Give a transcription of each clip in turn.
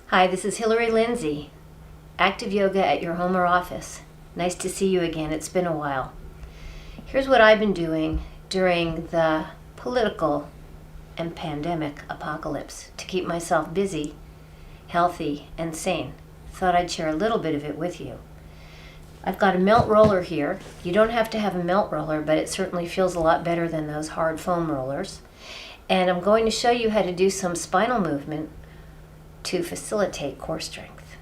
Hi, this is Hilary Lindsay, Active Yoga at your home or office. Nice to see you again. It's been a while. Here's what I've been doing during the political and pandemic apocalypse to keep myself busy, healthy, and sane. Thought I'd share a little bit of it with you. I've got a melt roller here. You don't have to have a melt roller, but it certainly feels a lot better than those hard foam rollers. And I'm going to show you how to do some spinal movement to facilitate core strength.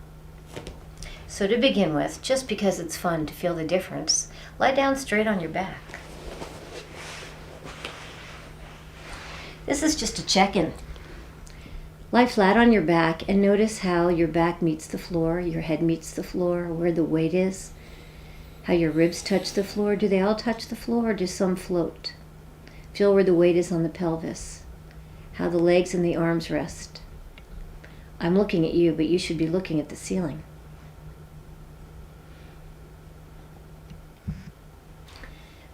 So to begin with, just because it's fun to feel the difference, lie down straight on your back. This is just a check-in. Lie flat on your back and notice how your back meets the floor, your head meets the floor, where the weight is, how your ribs touch the floor. Do they all touch the floor or do some float? Feel where the weight is on the pelvis, how the legs and the arms rest. I'm looking at you, but you should be looking at the ceiling.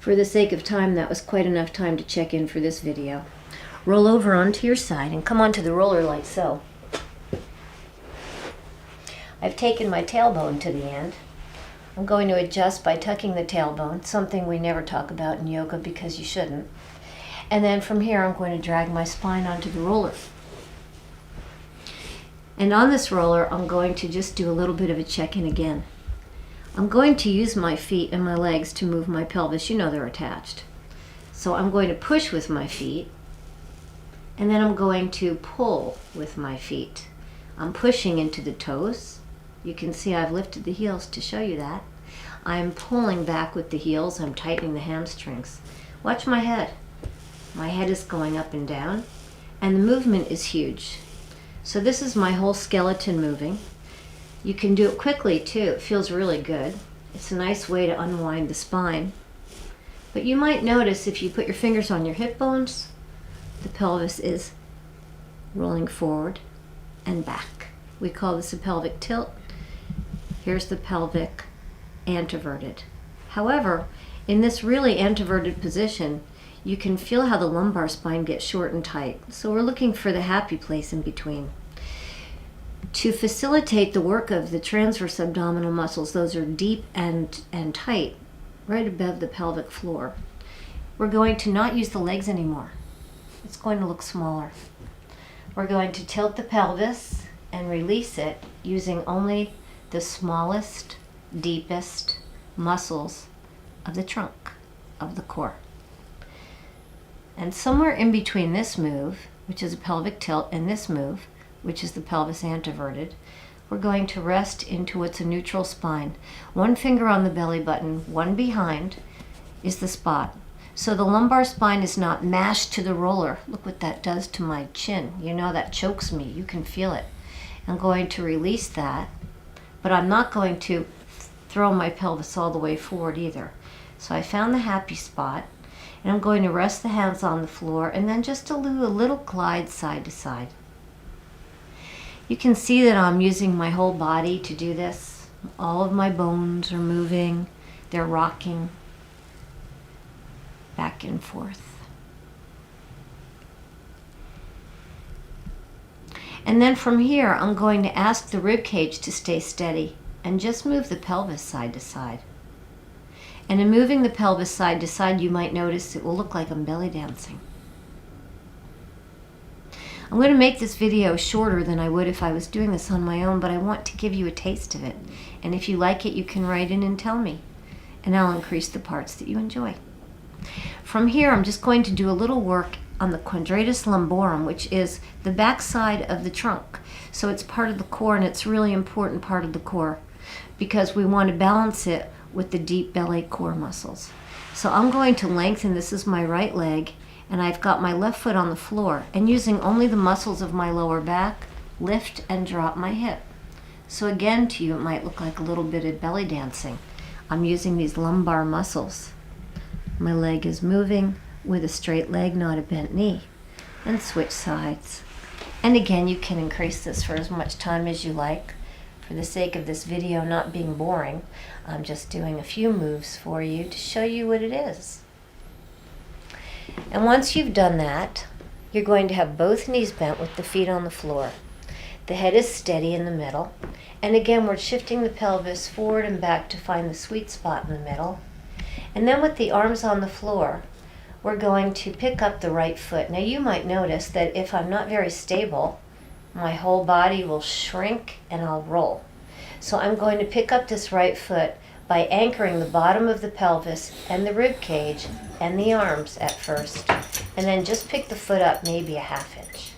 For the sake of time, that was quite enough time to check in for this video. Roll over onto your side and come onto the roller like so. I've taken my tailbone to the end. I'm going to adjust by tucking the tailbone, something we never talk about in yoga because you shouldn't. And then from here, I'm going to drag my spine onto the roller. And on this roller, I'm going to just do a little bit of a check-in again. I'm going to use my feet and my legs to move my pelvis. You know they're attached. So I'm going to push with my feet, and then I'm going to pull with my feet. I'm pushing into the toes. You can see I've lifted the heels to show you that. I'm pulling back with the heels. I'm tightening the hamstrings. Watch my head. My head is going up and down, and the movement is huge. So this is my whole skeleton moving. You can do it quickly too. It feels really good. It's a nice way to unwind the spine. But you might notice if you put your fingers on your hip bones, the pelvis is rolling forward and back. We call this a pelvic tilt. Here's the pelvic anteverted. However, in this really anteverted position, you can feel how the lumbar spine gets short and tight. So we're looking for the happy place in between. To facilitate the work of the transverse abdominal muscles, those are deep and tight, right above the pelvic floor. We're going to not use the legs anymore. It's going to look smaller. We're going to tilt the pelvis and release it using only the smallest, deepest muscles of the trunk of the core. And somewhere in between this move, which is a pelvic tilt, and this move, which is the pelvis anteverted, we're going to rest into what's a neutral spine. One finger on the belly button, one behind, is the spot. So the lumbar spine is not mashed to the roller. Look what that does to my chin. You know that chokes me. You can feel it. I'm going to release that, but I'm not going to throw my pelvis all the way forward either. So I found the happy spot. And I'm going to rest the hands on the floor and then just do a little glide side to side. You can see that I'm using my whole body to do this. All of my bones are moving. They're rocking back and forth. And then from here, I'm going to ask the rib cage to stay steady and just move the pelvis side to side. And in moving the pelvis side to side, you might notice it will look like I'm belly dancing. I'm going to make this video shorter than I would if I was doing this on my own, but I want to give you a taste of it. And if you like it, you can write in and tell me, and I'll increase the parts that you enjoy. From here, I'm just going to do a little work on the quadratus lumborum, which is the back side of the trunk. So it's part of the core, and it's a really important part of the core because we want to balance it with the deep belly core muscles. So I'm going to lengthen, this is my right leg, and I've got my left foot on the floor, and using only the muscles of my lower back, lift and drop my hip. So again, to you it might look like a little bit of belly dancing. I'm using these lumbar muscles. My leg is moving with a straight leg, not a bent knee. And switch sides. And again, you can increase this for as much time as you like. For the sake of this video not being boring, I'm just doing a few moves for you to show you what it is. And once you've done that, you're going to have both knees bent with the feet on the floor. The head is steady in the middle. And again, we're shifting the pelvis forward and back to find the sweet spot in the middle. And then with the arms on the floor, we're going to pick up the right foot. Now you might notice that if I'm not very stable, my whole body will shrink and I'll roll. So I'm going to pick up this right foot by anchoring the bottom of the pelvis and the rib cage and the arms at first, and then just pick the foot up maybe a ½ inch.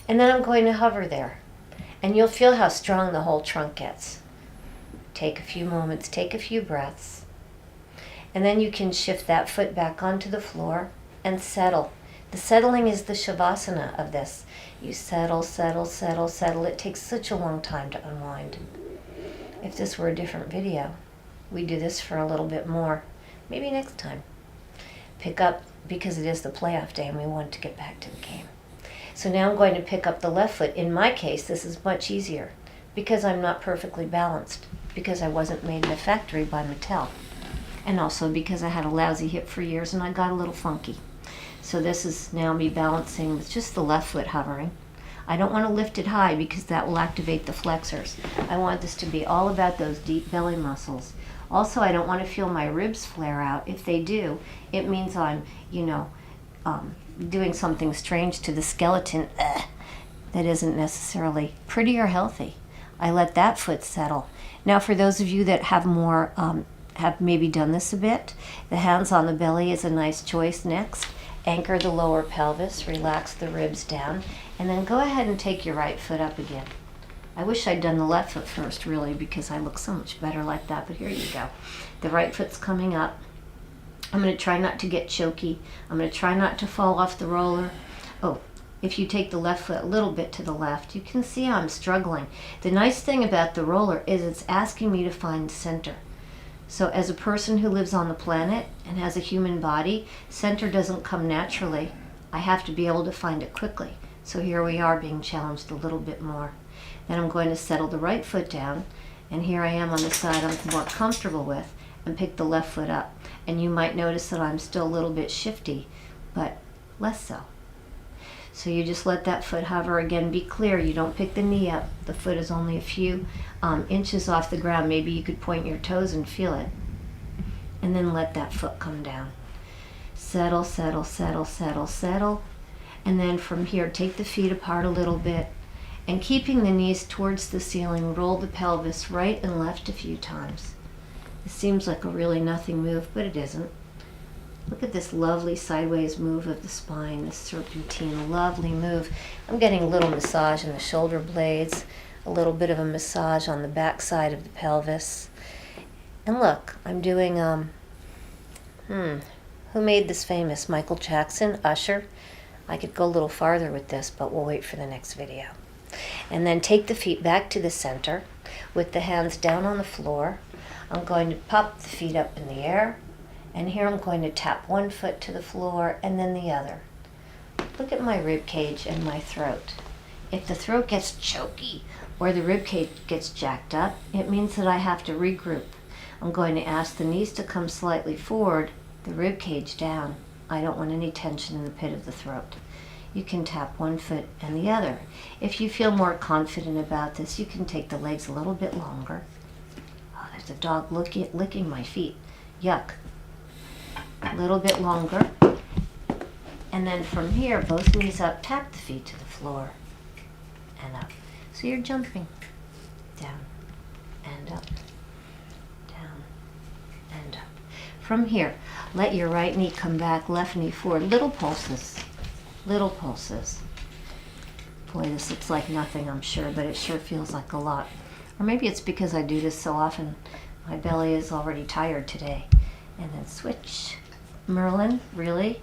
And then I'm going to hover there, and you'll feel how strong the whole trunk gets. Take a few moments, take a few breaths, and then you can shift that foot back onto the floor and settle. The settling is the shavasana of this. You settle, settle, settle, settle. It takes such a long time to unwind. If this were a different video, we'd do this for a little bit more. Maybe next time. Pick up, because it is the playoff day and we want to get back to the game. So now I'm going to pick up the left foot. In my case, this is much easier because I'm not perfectly balanced, because I wasn't made in a factory by Mattel, and also because I had a lousy hip for years and I got a little funky. So this is now me balancing with just the left foot hovering. I don't want to lift it high because that will activate the flexors. I want this to be all about those deep belly muscles. Also, I don't want to feel my ribs flare out. If they do, it means I'm, doing something strange to the skeleton that isn't necessarily pretty or healthy. I let that foot settle. Now, for those of you that have more, have maybe done this a bit, the hands on the belly is a nice choice next. Anchor the lower pelvis, relax the ribs down, and then go ahead and take your right foot up again. I wish I'd done the left foot first, really, because I look so much better like that, but here you go. The right foot's coming up. I'm going to try not to get choky. I'm going to try not to fall off the roller. Oh, if you take the left foot a little bit to the left, you can see I'm struggling. The nice thing about the roller is it's asking me to find center. So as a person who lives on the planet and has a human body, center doesn't come naturally. I have to be able to find it quickly. So here we are being challenged a little bit more. Then I'm going to settle the right foot down, and here I am on the side I'm more comfortable with, and pick the left foot up. And you might notice that I'm still a little bit shifty, but less so. So you just let that foot hover. Again, be clear, you don't pick the knee up. The foot is only a few inches off the ground. Maybe you could point your toes and feel it. And then let that foot come down. Settle, settle, settle, settle, settle. And then from here, take the feet apart a little bit. And keeping the knees towards the ceiling, roll the pelvis right and left a few times. It seems like a really nothing move, but it isn't. Look at this lovely sideways move of the spine, this serpentine, lovely move. I'm getting a little massage in the shoulder blades, a little bit of a massage on the back side of the pelvis. And look, I'm doing, who made this famous? Michael Jackson, Usher? I could go a little farther with this, but we'll wait for the next video. And then take the feet back to the center with the hands down on the floor. I'm going to pop the feet up in the air. And here I'm going to tap one foot to the floor and then the other. Look at my rib cage and my throat. If the throat gets choky or the rib cage gets jacked up, it means that I have to regroup. I'm going to ask the knees to come slightly forward, the rib cage down. I don't want any tension in the pit of the throat. You can tap one foot and the other. If you feel more confident about this, you can take the legs a little bit longer. Oh, there's a dog licking my feet. Yuck. A little bit longer, and then from here, both knees up, tap the feet to the floor and up. So you're jumping down and up, down and up. From here, let your right knee come back, left knee forward. Little pulses, little pulses. Boy, this looks like nothing, I'm sure, but it sure feels like a lot. Or maybe it's because I do this so often, my belly is already tired today. And then switch. Merlin, really?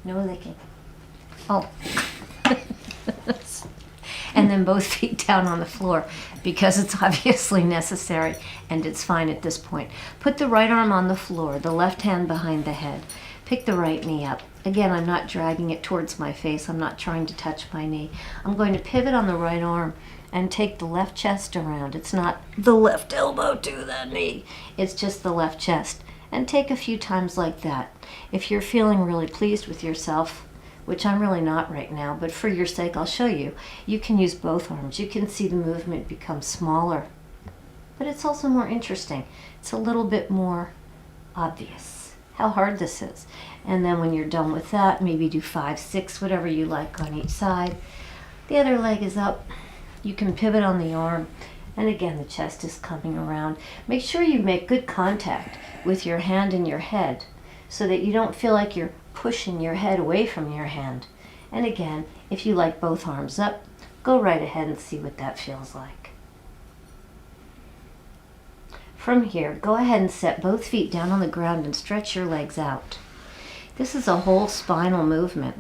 No licking. Oh. And then both feet down on the floor because it's obviously necessary and it's fine at this point. Put the right arm on the floor, the left hand behind the head. Pick the right knee up. Again, I'm not dragging it towards my face. I'm not trying to touch my knee. I'm going to pivot on the right arm and take the left chest around. It's not the left elbow to the knee. It's just the left chest. And take a few times like that. If you're feeling really pleased with yourself, which I'm really not right now, but for your sake I'll show you. You can use both arms. You can see the movement become smaller, but it's also more interesting. It's a little bit more obvious how hard this is. And then when you're done with that, maybe do 5, 6, whatever you like on each side. The other leg is up. You can pivot on the arm. And again, the chest is coming around. Make sure you make good contact with your hand and your head so that you don't feel like you're pushing your head away from your hand. And again, if you like both arms up, go right ahead and see what that feels like. From here, go ahead and set both feet down on the ground and stretch your legs out. This is a whole spinal movement.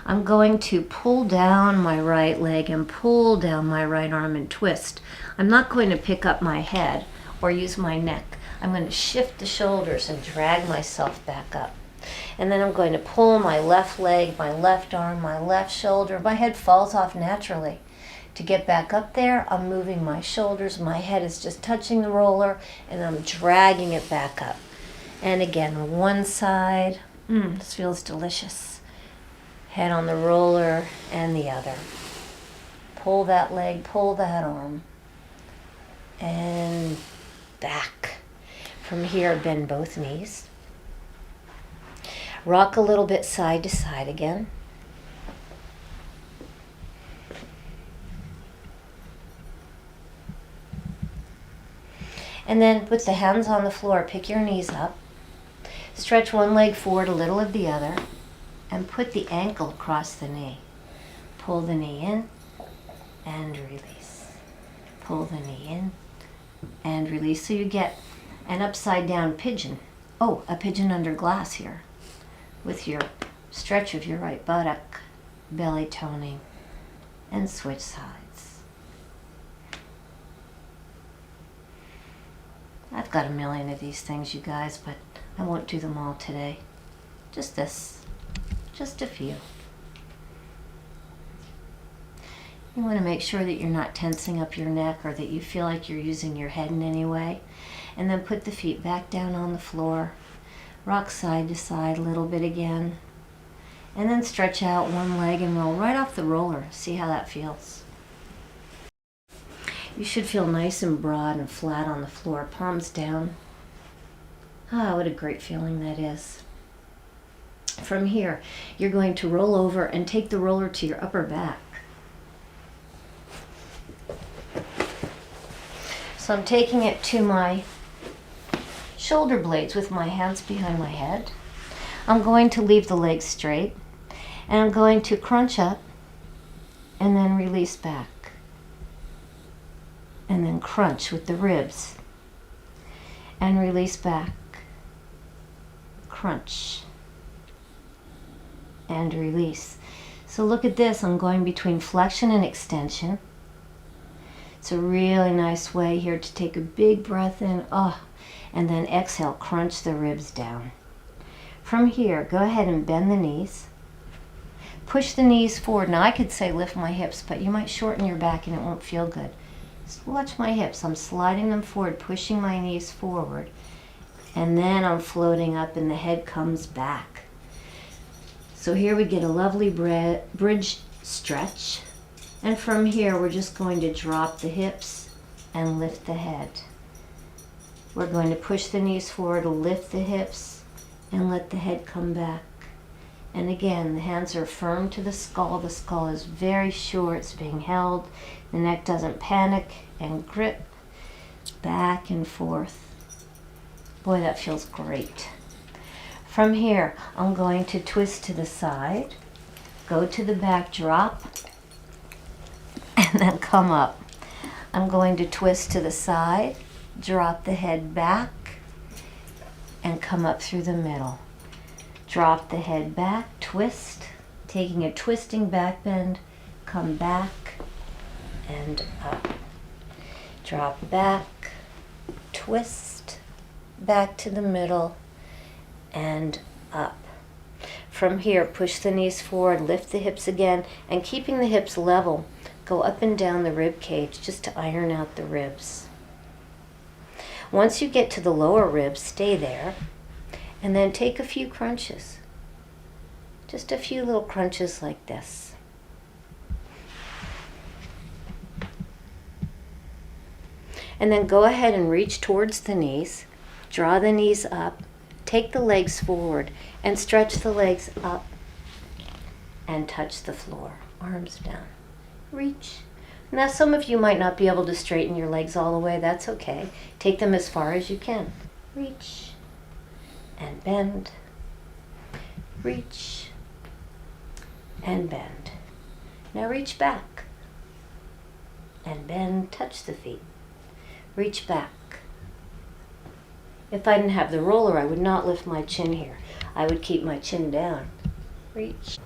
I'm going to pull down my right leg and pull down my right arm and twist. I'm not going to pick up my head or use my neck. I'm going to shift the shoulders and drag myself back up. And then I'm going to pull my left leg, my left arm, my left shoulder. My head falls off naturally. To get back up there, I'm moving my shoulders. My head is just touching the roller, and I'm dragging it back up. And again, one side. This feels delicious. Head on the roller and the other. Pull that leg, pull that arm. And back. From here, bend both knees. Rock a little bit side to side again. And then with the hands on the floor, pick your knees up. Stretch one leg forward, a little of the other, and put the ankle across the knee. Pull the knee in and release. Pull the knee in and release. So you get an upside down pigeon. Oh, a pigeon under glass here with your stretch of your right buttock, belly toning, and switch sides. I've got a million of these things, you guys, but I won't do them all today. Just this. Just a few. You want to make sure that you're not tensing up your neck or that you feel like you're using your head in any way. And then put the feet back down on the floor. Rock side to side a little bit again. And then stretch out one leg and roll right off the roller. See how that feels. You should feel nice and broad and flat on the floor, palms down. Ah, what a great feeling that is. From here, you're going to roll over and take the roller to your upper back. So I'm taking it to my shoulder blades with my hands behind my head. I'm going to leave the legs straight, and I'm going to crunch up and then release back. And then crunch with the ribs and release back. Crunch and release. So look at this, I'm going between flexion and extension. It's a really nice way here to take a big breath in, and then exhale, crunch the ribs down. From here, go ahead and bend the knees. Push the knees forward. Now I could say lift my hips, but you might shorten your back and it won't feel good. Just watch my hips. I'm sliding them forward, pushing my knees forward, and then I'm floating up and the head comes back. So here we get a lovely bridge stretch. And from here, we're just going to drop the hips and lift the head. We're going to push the knees forward, lift the hips, and let the head come back. And again, the hands are firm to the skull. The skull is very short, it's being held. The neck doesn't panic and grip back and forth. Boy, that feels great. From here, I'm going to twist to the side, go to the back, drop, and then come up. I'm going to twist to the side, drop the head back, and come up through the middle. Drop the head back, twist, taking a twisting back bend, come back and up. Drop back, twist, back to the middle, and up. From here, push the knees forward, lift the hips again, and keeping the hips level, go up and down the rib cage just to iron out the ribs. Once you get to the lower ribs, stay there, and then take a few crunches. Just a few little crunches like this. And then go ahead and reach towards the knees. Draw the knees up. Take the legs forward and stretch the legs up and touch the floor. Arms down. Reach. Now some of you might not be able to straighten your legs all the way. That's okay. Take them as far as you can. Reach and bend. Reach and bend. Now reach back and bend. Touch the feet. Reach back. If I didn't have the roller, I would not lift my chin here. I would keep my chin down. Reach.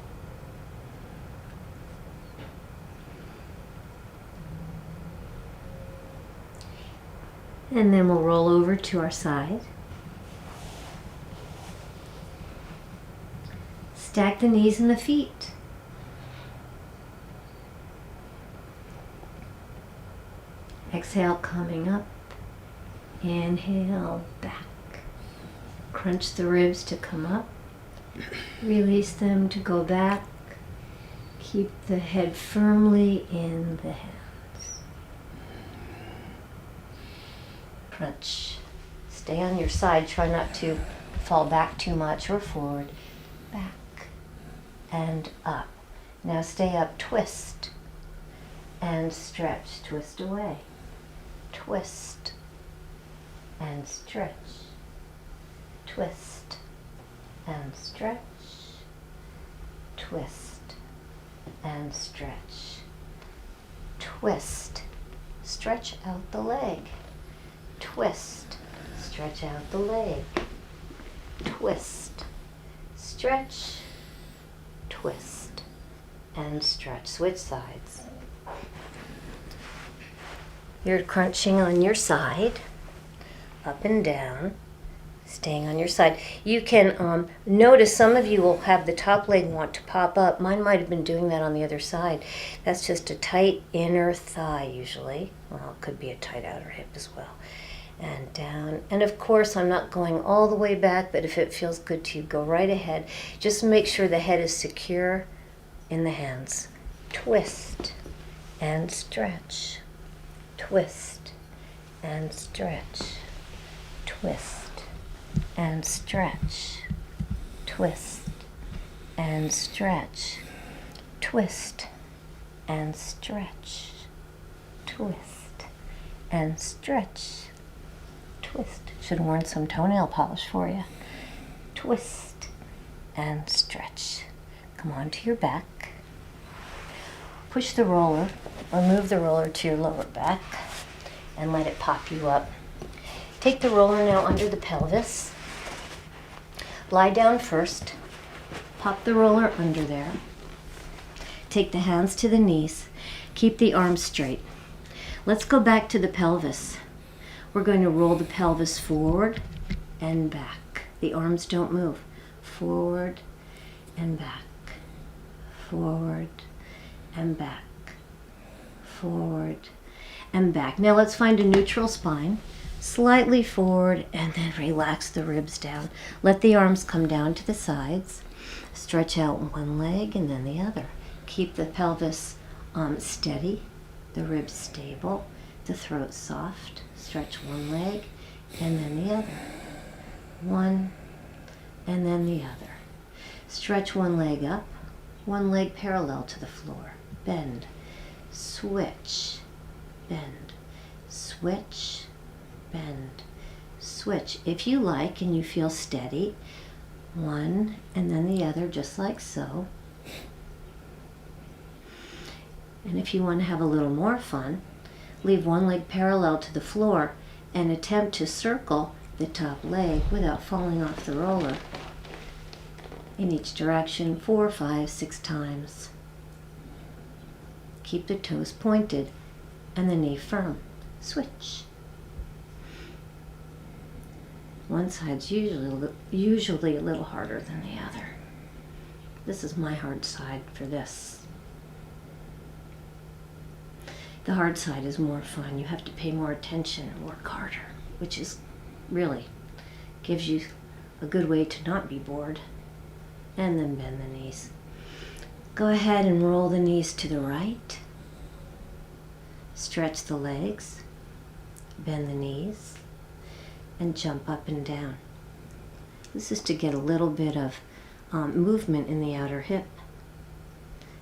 And then we'll roll over to our side. Stack the knees and the feet. Exhale, coming up. Inhale, back. Crunch the ribs to come up. Release them to go back. Keep the head firmly in the hands. Crunch. Stay on your side. Try not to fall back too much or forward. Back and up. Now stay up. Twist and stretch. Twist away. Twist and stretch. Twist and stretch. Twist and stretch. Twist. Stretch out the leg. Twist. Stretch out the leg. Twist. Stretch. Twist and stretch. Switch sides. You're crunching on your side, up and down, staying on your side. You can notice some of you will have the top leg want to pop up. Mine might have been doing that on the other side. That's just a tight inner thigh usually. Well, it could be a tight outer hip as well. And down. And of course, I'm not going all the way back, but if it feels good to you, go right ahead. Just make sure the head is secure in the hands. Twist and stretch. Twist and stretch. Twist and stretch. Twist and stretch. Twist and stretch. Twist and stretch. Twist. Should have worn some toenail polish for you. Twist and stretch. Come onto your back. Push the roller or move the roller to your lower back and let it pop you up. Take the roller now under the pelvis. Lie down first. Pop the roller under there. Take the hands to the knees. Keep the arms straight. Let's go back to the pelvis. We're going to roll the pelvis forward and back. The arms don't move. Forward and back. Forward and back. Forward and back. Now let's find a neutral spine. Slightly forward and then relax the ribs down. Let the arms come down to the sides. Stretch out one leg and then the other. Keep the pelvis steady, the ribs stable, the throat soft. Stretch one leg and then the other. One and then the other. Stretch one leg up, one leg parallel to the floor. Bend, switch, bend, switch, bend, switch. If you like and you feel steady, one and then the other, just like so. And if you want to have a little more fun, leave one leg parallel to the floor and attempt to circle the top leg without falling off the roller in each direction 4, 5, 6 times. Keep the toes pointed and the knee firm. Switch. One side's usually a little harder than the other. This is my hard side for this. The hard side is more fun. You have to pay more attention and work harder, which is really gives you a good way to not be bored. and then bend the knees. Go ahead and roll the knees to the right. Stretch the legs, bend the knees, and jump up and down. This is to get a little bit of movement in the outer hip.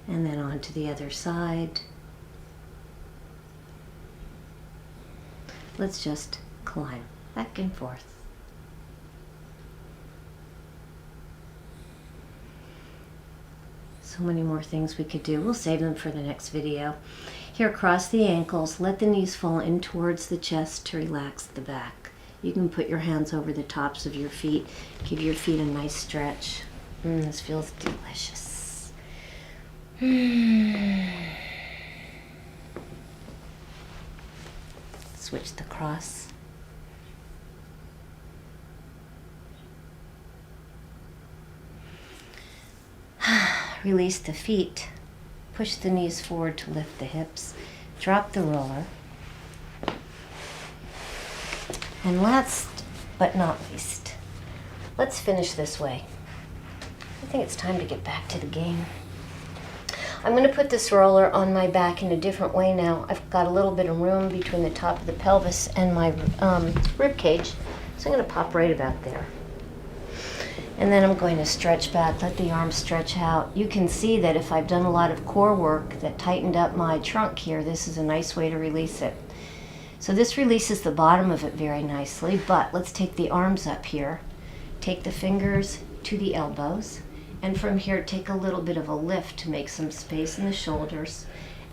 And then on to the other side. Let's just climb back and forth. So many more things we could do. We'll save them for the next video. Here, cross the ankles. Let the knees fall in towards the chest to relax the back. You can put your hands over the tops of your feet. Give your feet a nice stretch. This feels delicious. Switch the cross. Release the feet. Push the knees forward to lift the hips. Drop the roller. And last but not least, let's finish this way. I think it's time to get back to the game. I'm going to put this roller on my back in a different way now. I've got a little bit of room between the top of the pelvis and my rib cage, so I'm going to pop right about there. And then I'm going to stretch back, let the arms stretch out. You can see that if I've done a lot of core work that tightened up my trunk here, this is a nice way to release it. So this releases the bottom of it very nicely, but let's take the arms up here. Take the fingers to the elbows, and from here take a little bit of a lift to make some space in the shoulders,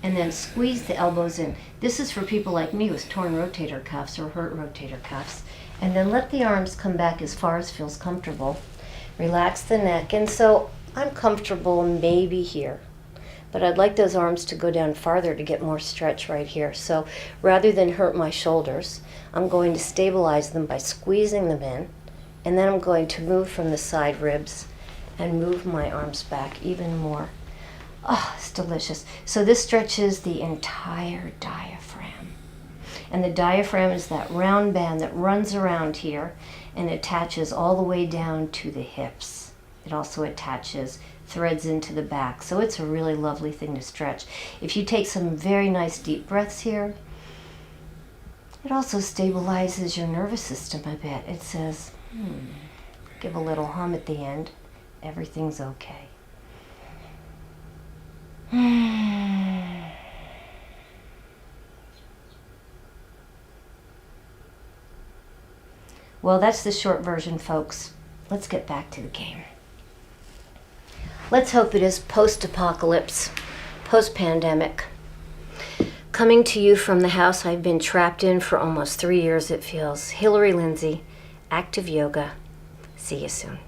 and then squeeze the elbows in. This is for people like me with torn rotator cuffs or hurt rotator cuffs. And then let the arms come back as far as feels comfortable. Relax the neck, and so I'm comfortable maybe here, but I'd like those arms to go down farther to get more stretch right here. So rather than hurt my shoulders, I'm going to stabilize them by squeezing them in, and then I'm going to move from the side ribs and move my arms back even more. Oh, it's delicious. So this stretches the entire diaphragm. And the diaphragm is that round band that runs around here and attaches all the way down to the hips. It also attaches threads into the back. So it's a really lovely thing to stretch. If you take some very nice deep breaths here, it also stabilizes your nervous system a bit. It says, give a little hum at the end. Everything's okay. Well, that's the short version, folks. Let's get back to the game. Let's hope it is post-apocalypse, post-pandemic. Coming to you from the house I've been trapped in for almost 3 years, it feels. Hilary Lindsay, Active Yoga. See you soon.